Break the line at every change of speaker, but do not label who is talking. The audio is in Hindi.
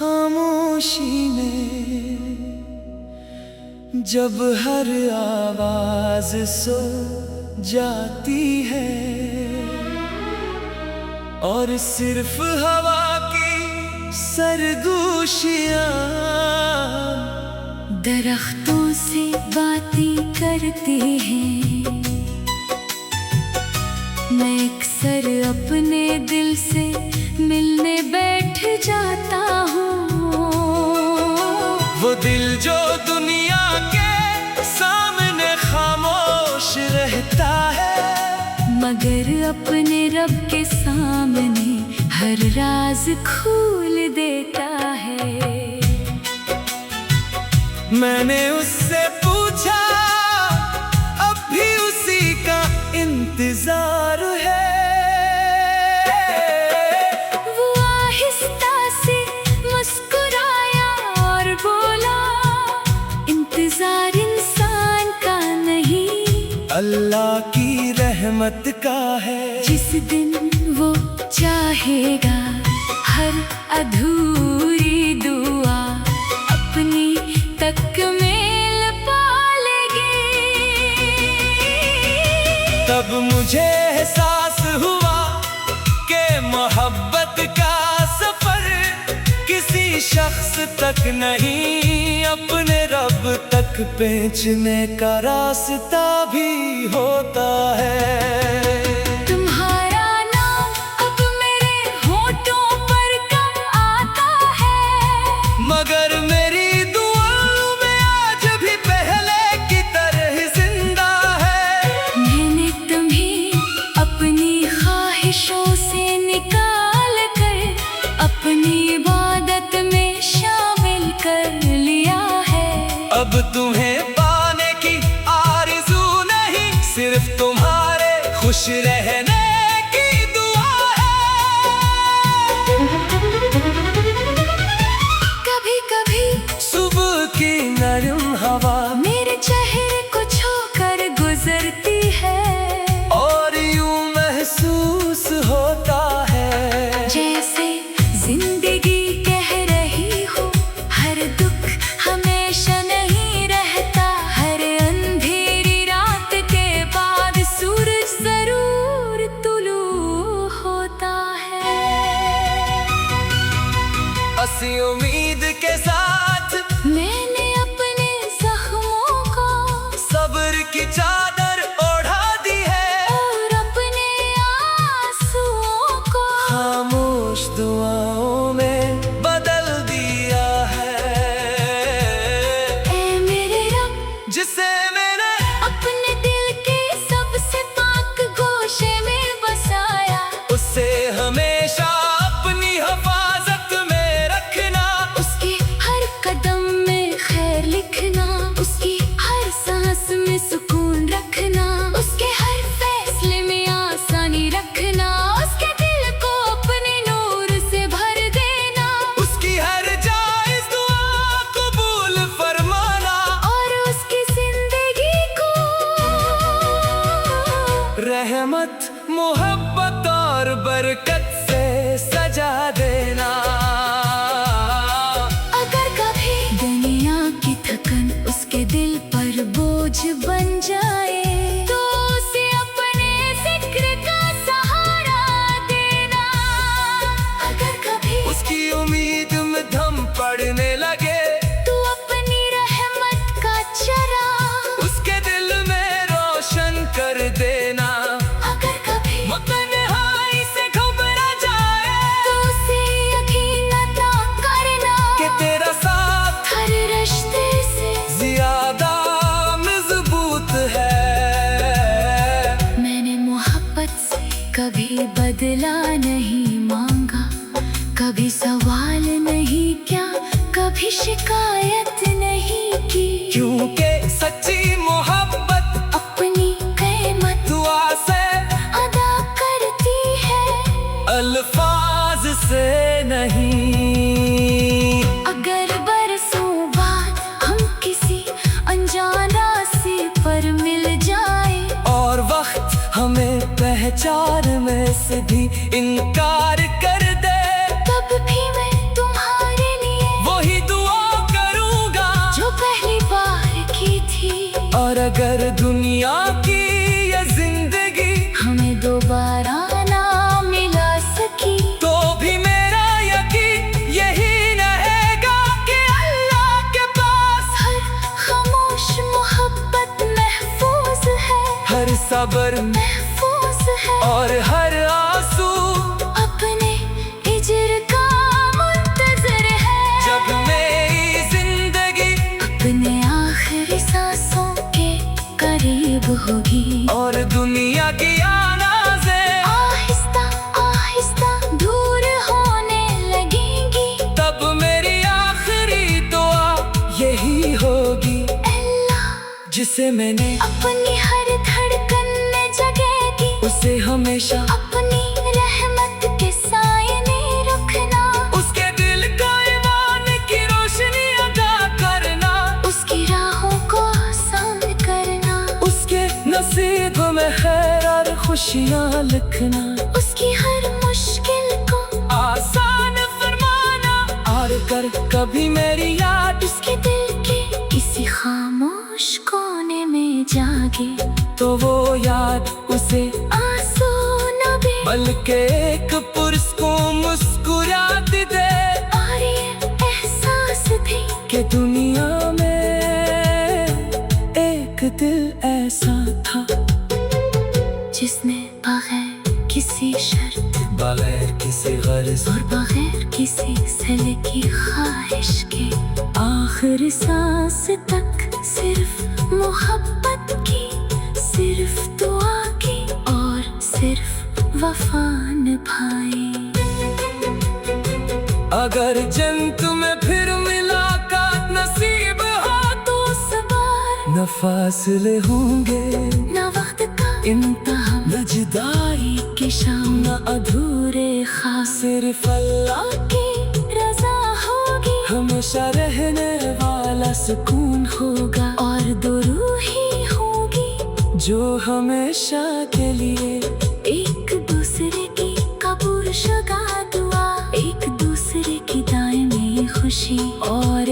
खामोशी में जब हर आवाज सो जाती है और सिर्फ हवा की सरगोशियां
दरख्तों से बातें करती हैं। मैं अक्सर अपने दिल से मिलने बैठ जाता हूँ।
वो दिल जो दुनिया के सामने खामोश रहता है,
मगर अपने रब के सामने हर राज खोल देता है।
मैंने उससे पूछा अब भी उसी का इंतजार है।
वो आहिस्ता से मुस्कुराया और बोला, इंतजार इंसान का नहीं,
अल्लाह की रहमत का है।
जिस दिन वो चाहेगा हर अधूरी दुआ अपनी तकमील पालेगी।
तब मुझे एहसास हुआ कि मोहब्बत का सफर किसी शख्स तक नहीं, अपने रब तक पहुंचने का रास्ता भी होता है।
तुम्हारा नाम अब मेरे होठों पर कम आता है,
मगर मेरी दुआओं में आज भी पहले की तरह जिंदा है।
मैंने तुम्हें अपनी ख्वाहिशों से निकाल कर अपनी इबादत में शामिल कर लिया है।
अब तुम्हें पाने की आरज़ू नहीं, सिर्फ तुम्हारे खुश रहने की दुआ है।
कभी कभी
सुबह की नरम हवा
मेरे चेहरे को छूकर गुजरती है,
और यूं महसूस होता है
जैसे जिंदगी कह रही हो हर दुख हमेशा नहीं रहता। हर अंधेरी रात के बाद सूरज जरूर तुलू होता है।
हंसी उम्मीद के साथ
मैंने अपने जख्मों को
सब्र की चादर ओढ़ा दी है,
और अपने आंसुओं को
खामोश दुआओं में बदल दिया है।
ऐ मेरे रब,
जिसे मैंने
अपने दिल के सबसे पाक गोशे में बसाया,
उससे हमेशा अपनी हिफाजत में रखना।
उसके हर कदम में खैर लिखना, उसकी हर सांस में सुकून रखना, उसके हर फैसले में आसानी रखना, उसके दिल को अपने नूर से भर देना,
उसकी हर जायज दुआ कबूल फरमाना,
और उसकी जिंदगी को
रहमत मोहब्बत और बरकत से सजा देना।
अगर कभी दुनिया की थकन उसके दिल पर बोझ बन जाए, तो उसे अपने जिक्र का सहारा देना। अगर कभी
उसकी उम्मीद में दम पड़ने लगे,
तू अपनी रहमत का चरा
उसके दिल में रोशन कर देना।
अगर कभी
तन्हाई से घबरा जाए,
तो उसे यकीन अता करना
कि तेरा साथ
हर रिश्ते से
ज्यादा मजबूत है।
मैंने मोहब्बत से कभी बदला नहीं मांगा, कभी सवाल नहीं क्या, कभी शिकायत नहीं की,
क्योंकि सच्ची मोहब्बत
अपनी कीमत
दुआ से
अदा करती है,
अल्फाज से नहीं।
अगर बरसों बाद हम किसी अनजान रास्ते पर मिल जाए,
और वक्त हमें पहचानने से भी इनकार कर दे,
तब भी मैं तुम्हारे लिए
किया नाज़े।
आहिस्ता आहिस्ता दूर होने लगेंगी,
तब मेरी आखिरी दुआ यही होगी,
अल्लाह
जिसे मैंने
अपनी हर धड़कन में जगह दी,
उसे हमेशा
अपनी रहमत के साए में रखना।
उसके दिल का ईमान की रोशनी अदा करना,
उसकी राहों को आसान करना,
उसके नसीब में खैर और खुशियाँ लिखना,
उसकी हर मुश्किल को
आसान फरमाना, और कर कभी मेरी याद
उसके दिल के किसी खामोश कोने में जागे,
तो वो याद उसे
आंसू न भी
बल्कि एक पुरस्कार मुस्कुराती दे,
और ये एहसास भी
कि दुनिया में एक दिल ऐसा था,
जिसने बगैर किसी शर्त
बगैर किसी गर्ज
और बगैर किसी सिले की ख्वाहिश के आखिर सांस तक सिर्फ मोहब्बत की, सिर्फ दुआ की और सिर्फ वफा निभाई।
अगर जन्नत में फिर मुलाकात नसीब हो
तो सवार
न फासले होंगे,
न वक्त का
इंतहा न जुदाई
की शाम,
न अधूरे
खास
सिर्फ अल्लाह
की रजा होगी,
हमेशा रहने वाला सुकून
होगा और दो रूही होगी,
जो हमेशा के लिए
एक दूसरे की कबूल शुगा दुआ, एक दूसरे की दायमी खुशी और